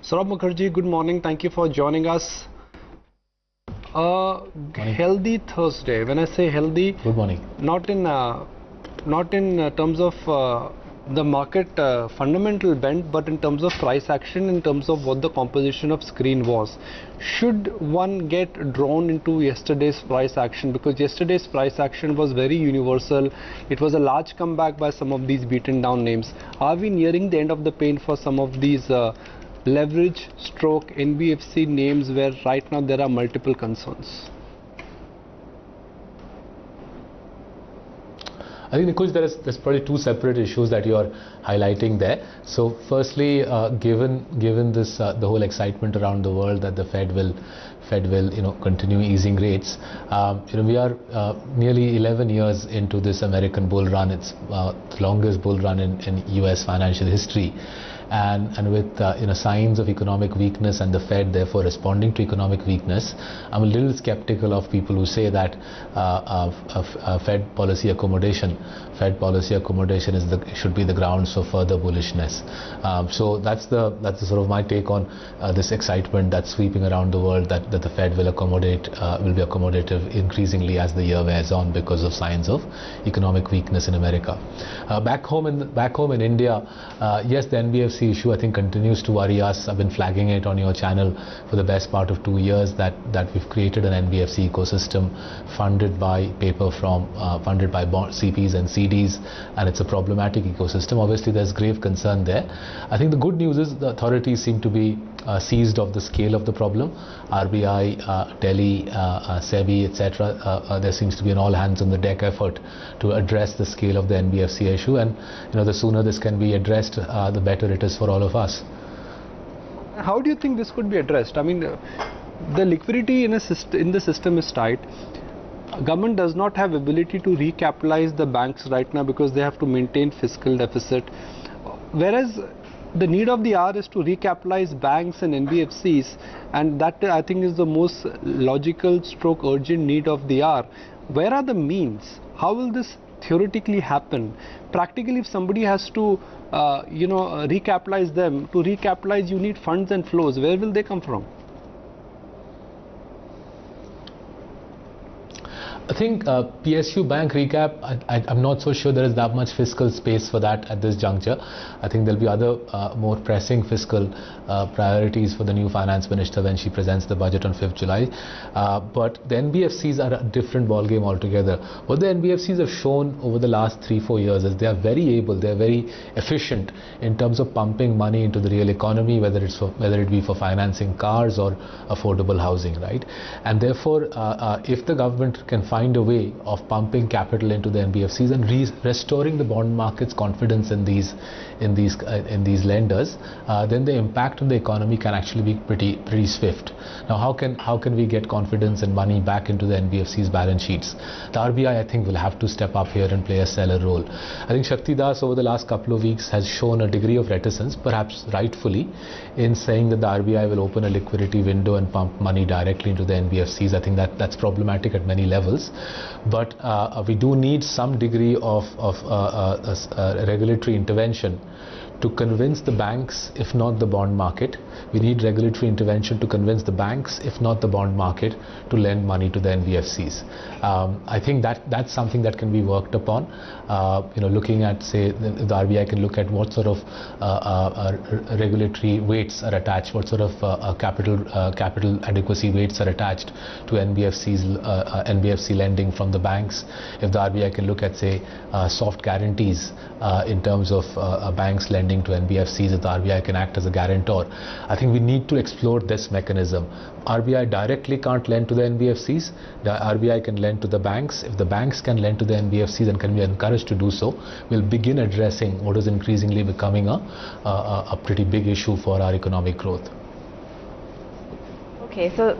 Saurabh Mukherjea, good morning. Thank you for joining us. Healthy Thursday. When I say healthy, good morning. Not in terms of the market fundamental bent, but in terms of price action, in terms of what the composition of screen was. Should one get drawn into yesterday's price action? Because yesterday's price action was very universal. It was a large comeback by some of these beaten down names. Are we nearing the end of the pain for some of these leverage stroke NBFC names where right now there are multiple concerns? I think, Nikush, there's probably two separate issues that you are highlighting there. So, firstly, given this the whole excitement around the world that the Fed will continue easing rates, we are nearly 11 years into this American bull run. It's the longest bull run in US financial history. And with signs of economic weakness and the Fed therefore responding to economic weakness, I'm a little skeptical of people who say that Fed policy accommodation should be the grounds for further bullishness. So that's the sort of my take on this excitement that's sweeping around the world that the Fed will be accommodative increasingly as the year wears on because of signs of economic weakness in America. Back home in India, yes, the NBFC issue I think continues to worry us. I've been flagging it on your channel for the best part of 2 years that we've created an NBFC ecosystem funded by bond CPs and CDs, and it's a problematic ecosystem. Obviously there's grave concern there. I think the good news is the authorities seem to be seized of the scale of the problem. RBI, Delhi, SEBI, etc. There seems to be an all hands on the deck effort to address the scale of the NBFC issue, and the sooner this can be addressed, the better it is for all of us. How do you think this could be addressed? I mean, the liquidity in the system is tight. Government does not have ability to recapitalize the banks right now because they have to maintain fiscal deficit, whereas the need of the hour is to recapitalize banks and NBFCs, and that I think is the most logical stroke urgent need of the hour. Where are the means? How will this theoretically happen? Practically, if somebody has to recapitalize them, to recapitalize you need funds and flows. Where will they come from? I think PSU bank recap, I'm not so sure there is that much fiscal space for that at this juncture. I think there'll be other more pressing fiscal priorities for the new finance minister when she presents the budget on 5th July. But the NBFCs are a different ballgame altogether. What the NBFCs have shown over the last 3-4 years is they are very able, they are very efficient in terms of pumping money into the real economy, whether it be for financing cars or affordable housing, right? And therefore, if the government can find a way of pumping capital into the NBFCs and restoring the bond market's confidence in these lenders, then the impact on the economy can actually be pretty swift. Now, how can we get confidence and money back into the NBFC's balance sheets? The RBI, I think, will have to step up here and play a stellar role. I think Shakti Das over the last couple of weeks has shown a degree of reticence, perhaps rightfully, in saying that the RBI will open a liquidity window and pump money directly into the NBFCs. I think that's problematic at many levels. But we do need some degree of regulatory intervention to convince the banks, if not the bond market. We need regulatory intervention to convince the banks, if not the bond market, to lend money to the NBFCs. I think that's something that can be worked upon. Looking at, say, the RBI can look at what sort of regulatory weights are attached, what sort of capital adequacy weights are attached to NBFC lending from the banks. If the RBI can look at, say, soft guarantees in terms of banks lending to NBFCs, if the RBI can act as a guarantor, I think we need to explore this mechanism. RBI directly can't lend to the NBFCs. The RBI can lend to the banks. If the banks can lend to the NBFCs and can be encouraged to do so, we'll begin addressing what is increasingly becoming a pretty big issue for our economic growth. Okay, so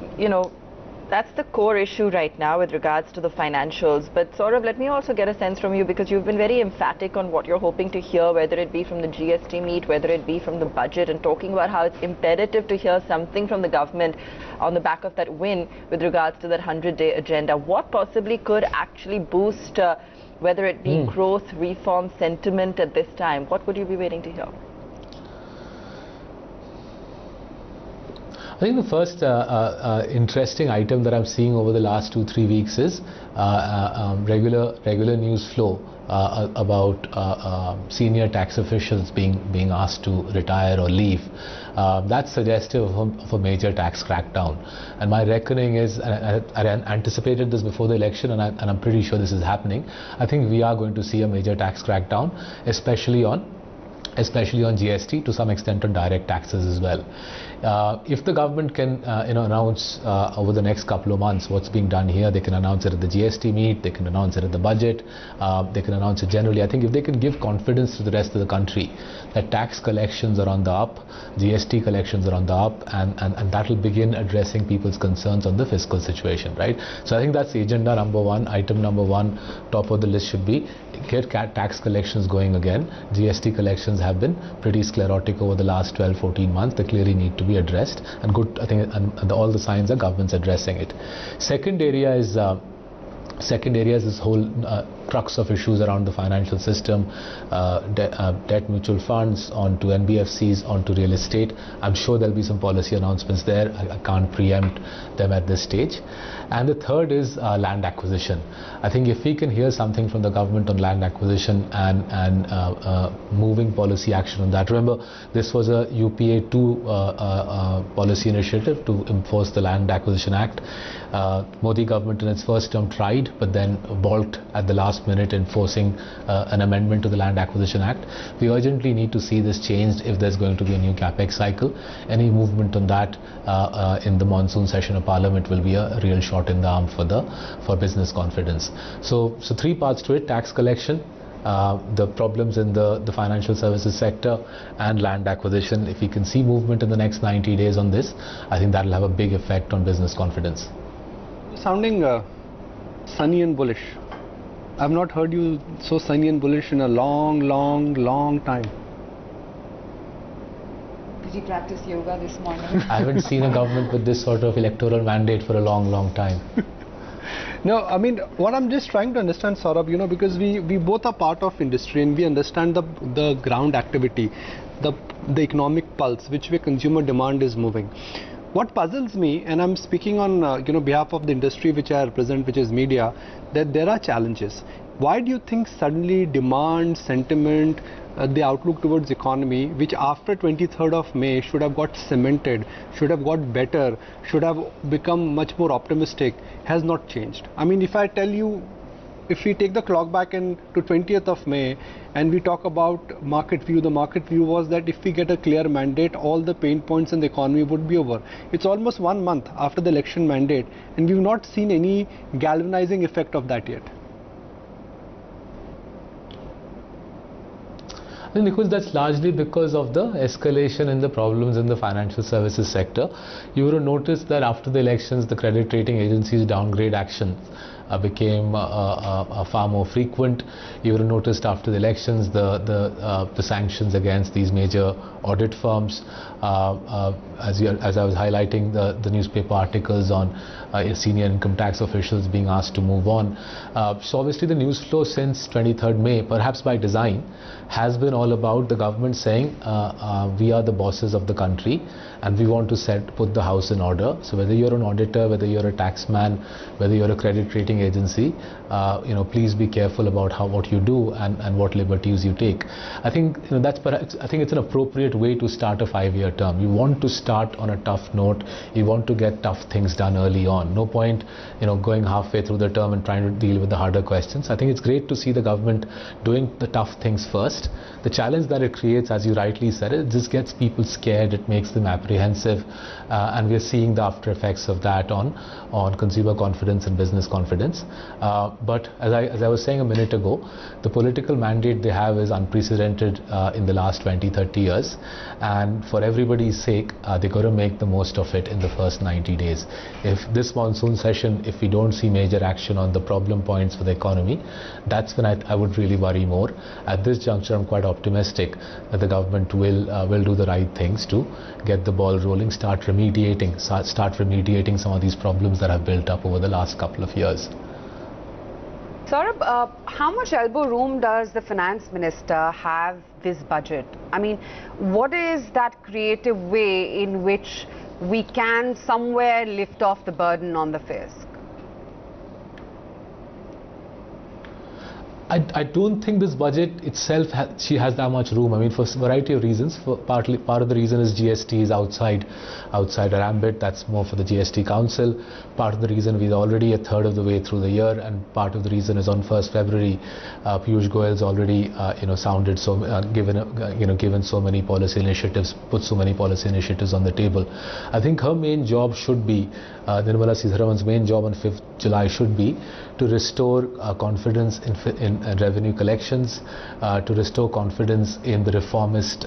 that's the core issue right now with regards to the financials. But Saurabh, let me also get a sense from you, because you've been very emphatic on what you're hoping to hear, whether it be from the GST meet, whether it be from the budget, and talking about how it's imperative to hear something from the government on the back of that win with regards to that 100-day agenda. What possibly could actually boost, whether it be growth, reform, sentiment at this time? What would you be waiting to hear? I think the first interesting item that I'm seeing over the last 2-3 weeks is regular news flow about senior tax officials being asked to retire or leave. That's suggestive of a major tax crackdown. And my reckoning is, I anticipated this before the election, and I'm pretty sure this is happening. I think we are going to see a major tax crackdown, especially on GST, to some extent on direct taxes as well. If the government can announce over the next couple of months what's being done here, they can announce it at the GST meet, they can announce it at the budget, they can announce it generally. I think if they can give confidence to the rest of the country that tax collections are on the up, GST collections are on the up, and that will begin addressing people's concerns on the fiscal situation, right? So I think that's agenda number one. Item number one, top of the list should be get tax collections going again. GST collections have been pretty sclerotic over the last 12-14 months. They clearly need to be addressed, and good, I think, and all the signs are government's addressing it. Second area is this whole crux of issues around the financial system, debt mutual funds, onto NBFCs, onto real estate. I'm sure there'll be some policy announcements there. I can't preempt them at this stage. And the third is land acquisition. I think if we can hear something from the government on land acquisition and moving policy action on that. Remember, this was a UPA 2 policy initiative to enforce the Land Acquisition Act. Modi government in its first term tried, but then balked at the last minute enforcing an amendment to the Land Acquisition Act. We urgently need to see this changed if there's going to be a new capex cycle. Any movement on that in the monsoon session of Parliament will be a real shot in the arm for business confidence. So three parts to it: tax collection, the problems in the financial services sector, and land acquisition. If we can see movement in the next 90 days on this, I think that will have a big effect on business confidence. Sounding sunny and bullish. I've not heard you so sunny and bullish in a long time. Did you practice yoga this morning? I haven't seen a government with this sort of electoral mandate for a long time. No, I mean, what I'm just trying to understand, Saurabh, because we both are part of industry and we understand the ground activity, the economic pulse, which way consumer demand is moving. What puzzles me, and I'm speaking on behalf of the industry which I represent, which is media, that there are challenges. Why do you think suddenly demand, sentiment, the outlook towards economy, which after 23rd of May should have got cemented, should have got better, should have become much more optimistic, has not changed? I mean, if I tell you, if we take the clock back to 20th of May and we talk about market view, the market view was that if we get a clear mandate, all the pain points in the economy would be over. It's almost 1 month after the election mandate and we've not seen any galvanizing effect of that yet. I think because that's largely because of the escalation in the problems in the financial services sector. You would have noticed that after the elections, the credit rating agencies' downgrade actions became far more frequent. You would have noticed after the elections the sanctions against these major audit firms, as I was highlighting the newspaper articles on senior income tax officials being asked to move on. So obviously the news flow since 23rd May, perhaps by design, has been all about the government saying we are the bosses of the country and we want to put the house in order. So whether you're an auditor, whether you're a taxman, whether you're a credit rating agency, please be careful about what you do and what liberties you take. I think I think it's an appropriate way to start a 5-year term. You want to start on a tough note. You want to get tough things done early on. No point going halfway through the term and trying to deal with the harder questions. I think it's great to see the government doing the tough things first. The challenge that it creates, as you rightly said, it just gets people scared. It makes them apprehensive, and we're seeing the after effects of that on consumer confidence and business confidence. But as I was saying a minute ago, the political mandate they have is unprecedented in the last 20-30 years, and for everybody's sake, they've got to make the most of it in the first 90 days. If this monsoon session, if we don't see major action on the problem points for the economy, that's when I would really worry more. At this juncture, I'm quite optimistic that the government will do the right things to get the ball rolling, start remediating some of these problems that have built up over the last couple of years. Saurabh, how much elbow room does the finance minister have this budget? I mean, what is that creative way in which we can somewhere lift off the burden on the fisc? I don't think this budget itself she has that much room. I mean, for a variety of reasons. Part of the reason is GST is outside our ambit. That's more for the GST Council. Part of the reason we're already a third of the way through the year, and part of the reason is on 1st February, Piyush Goyal's already sounded given so many policy initiatives, put so many policy initiatives on the table. I think her main job should be, Nirmala Sitharaman's main job on 5th July should be to restore confidence in revenue collections, to restore confidence in the reformist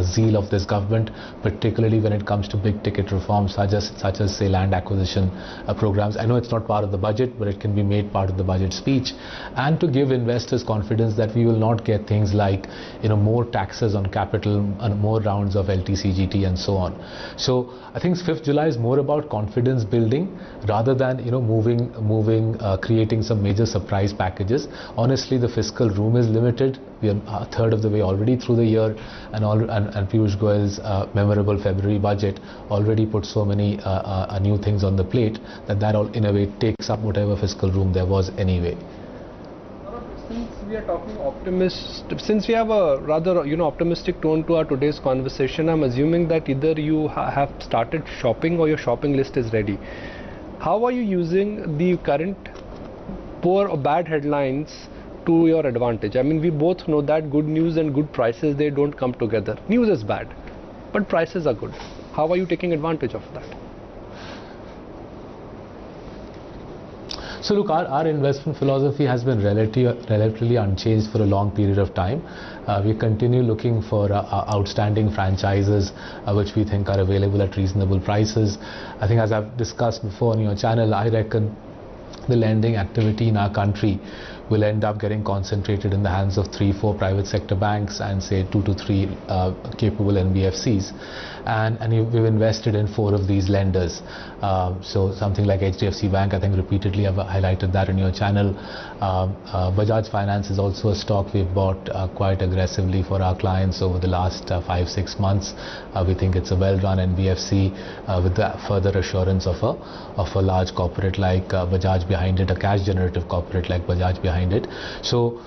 zeal of this government, particularly when it comes to big ticket reforms such as say land acquisition programs. I know it's not part of the budget, but it can be made part of the budget speech, and to give investors confidence that we will not get things like more taxes on capital and more rounds of LTC, GT and so on. So I think 5th July is more about confidence building rather than creating some major surprise packages. Honestly, the fiscal room is limited. We are a third of the way already through the year, and Piyush Goyal's memorable February budget already put so many new things on the plate that all in a way takes up whatever fiscal room there was anyway. Since we are talking since we have a rather optimistic tone to our today's conversation, I'm assuming that either you have started shopping or your shopping list is ready. How are you using the current poor or bad headlines to your advantage? I mean, we both know that good news and good prices, they don't come together. News is bad, but prices are good. How are you taking advantage of that? So look, our investment philosophy has been relatively unchanged for a long period of time. We continue looking for outstanding franchises which we think are available at reasonable prices. I think, as I've discussed before on your channel, I reckon the lending activity in our country will end up getting concentrated in the hands of 3-4 private sector banks and say 2 to 3 capable NBFCs, and we've invested in 4 of these lenders. So something like HDFC Bank, I think repeatedly I've highlighted that on your channel. Bajaj Finance is also a stock we've bought quite aggressively for our clients over the last 5-6 months. We think it's a well-run NBFC with the further assurance of a large corporate like Bajaj behind it, a cash generative corporate like Bajaj behind it. So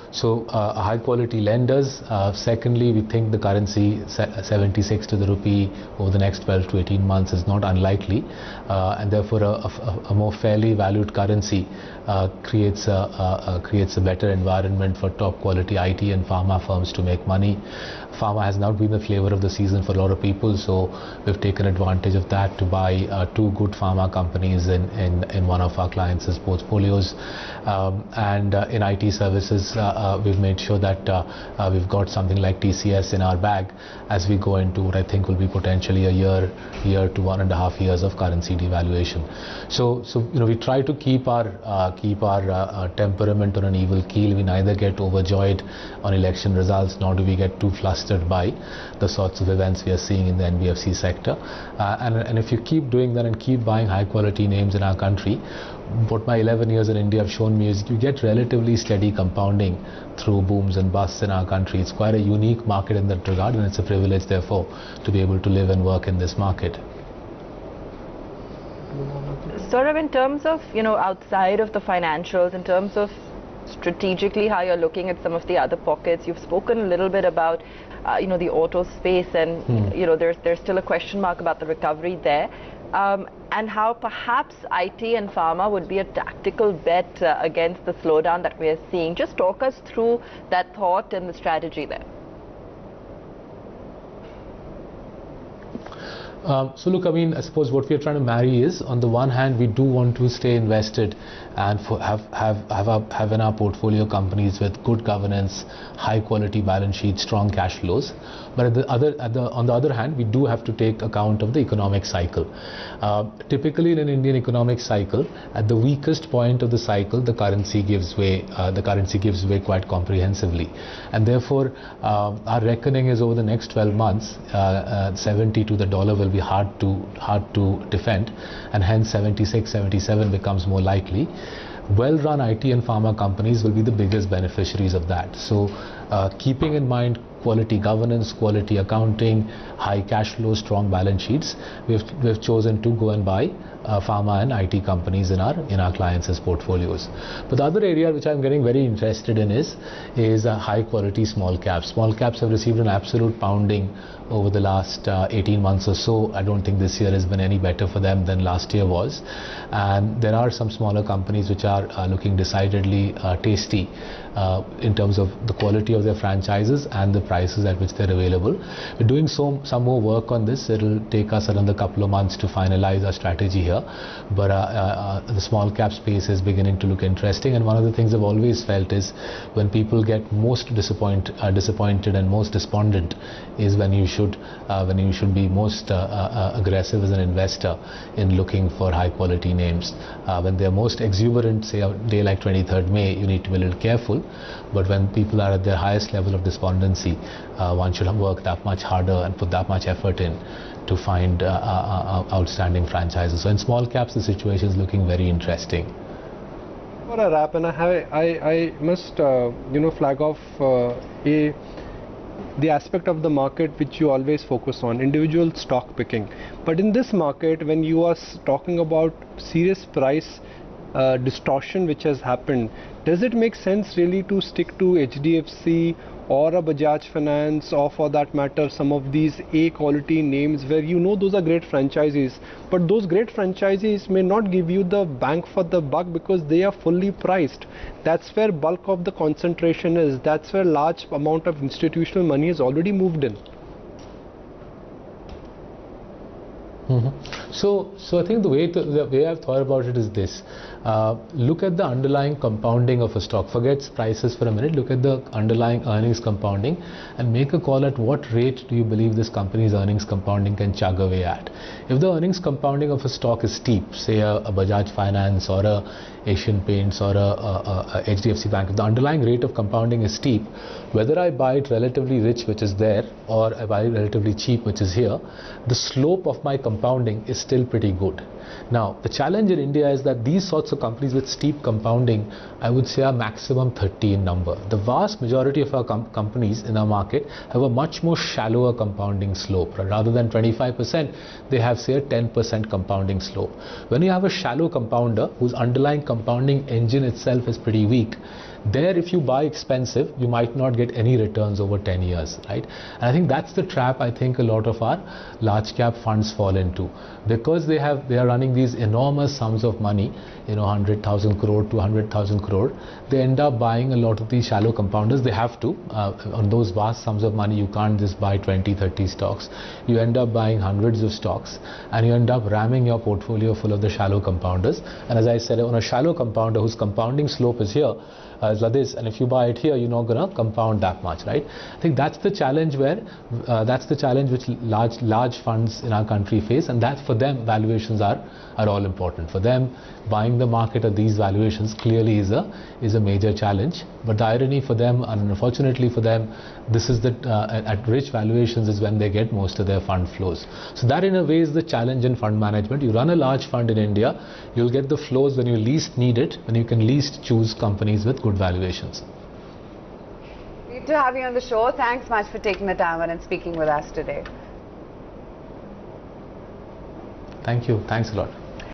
high quality lenders. Secondly, we think the currency 76 to the rupee over the next 12 to 18 months is not unlikely, and therefore a more fairly valued currency creates a better environment for top quality IT and pharma firms to make money. Pharma has not been the flavor of the season for a lot of people, so we've taken advantage of that to buy 2 good pharma companies in one of our clients' portfolios. And in IT services, we've made sure that we've got something like TCS in our bag as we go into what I think will be potentially a year to 1.5 years of currency devaluation. So we try to keep our temperament on an even keel. We neither get overjoyed on election results, nor do we get too flustered by the sorts of events we are seeing in the NBFC sector. And if you keep doing that and keep buying high quality names in our country, what my 11 years in India have shown me is you get relatively steady compounding through booms and busts in our country. It's quite a unique market in that regard, and it's a privilege therefore to be able to live and work in this market. Saurabh, in terms of, outside of the financials, in terms of strategically how you're looking at some of the other pockets, you've spoken a little bit about, the auto space, and, there's still a question mark about the recovery there. And how perhaps IT and pharma would be a tactical bet against the slowdown that we're seeing. Just talk us through that thought and the strategy there. So look, I mean, I suppose what we are trying to marry is, on the one hand, we do want to stay invested and have in our portfolio companies with good governance, high quality balance sheets, strong cash flows. But on the other hand, we do have to take account of the economic cycle. Typically, in an Indian economic cycle, at the weakest point of the cycle, the currency gives way. Quite comprehensively, and therefore, our reckoning is over the next 12 months, 70 to the dollar will be hard to defend, and hence 76, 77 becomes more likely. well-run IT and pharma companies will be the biggest beneficiaries of that. So keeping in mind quality governance, quality accounting, high cash flow, strong balance sheets, we've chosen to go and buy pharma and IT companies in our clients' portfolios. But the other area which I'm getting very interested in is high quality small caps. Small caps have received an absolute pounding over the last 18 months or so. I don't think this year has been any better for them than last year was. And there are some smaller companies which are looking decidedly tasty in terms of the quality of their franchises and the prices at which they're available. We're doing some more work on this. It'll take us another couple of months to finalize our strategy here. But the small cap space is beginning to look interesting. And one of the things I've always felt is when people get most disappointed and most despondent is when you should be most aggressive as an investor in looking for high quality names. When they're most exuberant, say a day like 23rd May, you need to be a little careful. But when people are at their highest level of despondency, one should work that much harder and put that much effort in to find outstanding franchises. So in small caps, the situation is looking very interesting. For a wrap, and I must flag off the aspect of the market which you always focus on, individual stock picking. But in this market, when you are talking about serious price distortion which has happened, does it make sense really to stick to HDFC or a Bajaj Finance, or for that matter some of these A quality names where you know those are great franchises, but those great franchises may not give you the bang for the buck because they are fully priced? That's where bulk of the concentration is. That's where large amount of institutional money has already moved in. So I think the way I've thought about it is this: look at the underlying compounding of a stock. Forget prices for a minute. Look at the underlying earnings compounding and make a call at what rate do you believe this company's earnings compounding can chug away at. If the earnings compounding of a stock is steep, say a Bajaj Finance or a Asian Paints or a HDFC Bank, if the underlying rate of compounding is steep, whether I buy it relatively rich, which is there, or I buy it relatively cheap, which is here, the slope of my compounding is still pretty good. Now, the challenge in India is that these sorts of companies with steep compounding, I would say, are maximum 30 in number. The vast majority of our companies in our market have a much more shallower compounding slope. Rather than 25%, they have, say, a 10% compounding slope. When you have a shallow compounder whose underlying compounding engine itself is pretty weak, there, if you buy expensive, you might not get any returns over 10 years, right? And I think that's the trap I think a lot of our large cap funds fall into, because they are running these enormous sums of money, 100,000 crore, 200,000 crore. They end up buying a lot of these shallow compounders. They have to. On those vast sums of money, you can't just buy 20, 30 stocks. You end up buying hundreds of stocks, and you end up ramming your portfolio full of the shallow compounders. And as I said, on a shallow compounder whose compounding slope is here, like this, and if you buy it here, you're not going to compound that much, right? I think that's the challenge which large funds in our country face, and that for them valuations are all important. For them, buying the market at these valuations clearly is a major challenge. But the irony for them, and unfortunately for them, this is that at rich valuations is when they get most of their fund flows. So that in a way is the challenge in fund management. You run a large fund in India, you'll get the flows when you least need it, when you can least choose companies with good valuations. Great to have you on the show. Thanks much for taking the time and speaking with us today. Thank you. Thanks a lot.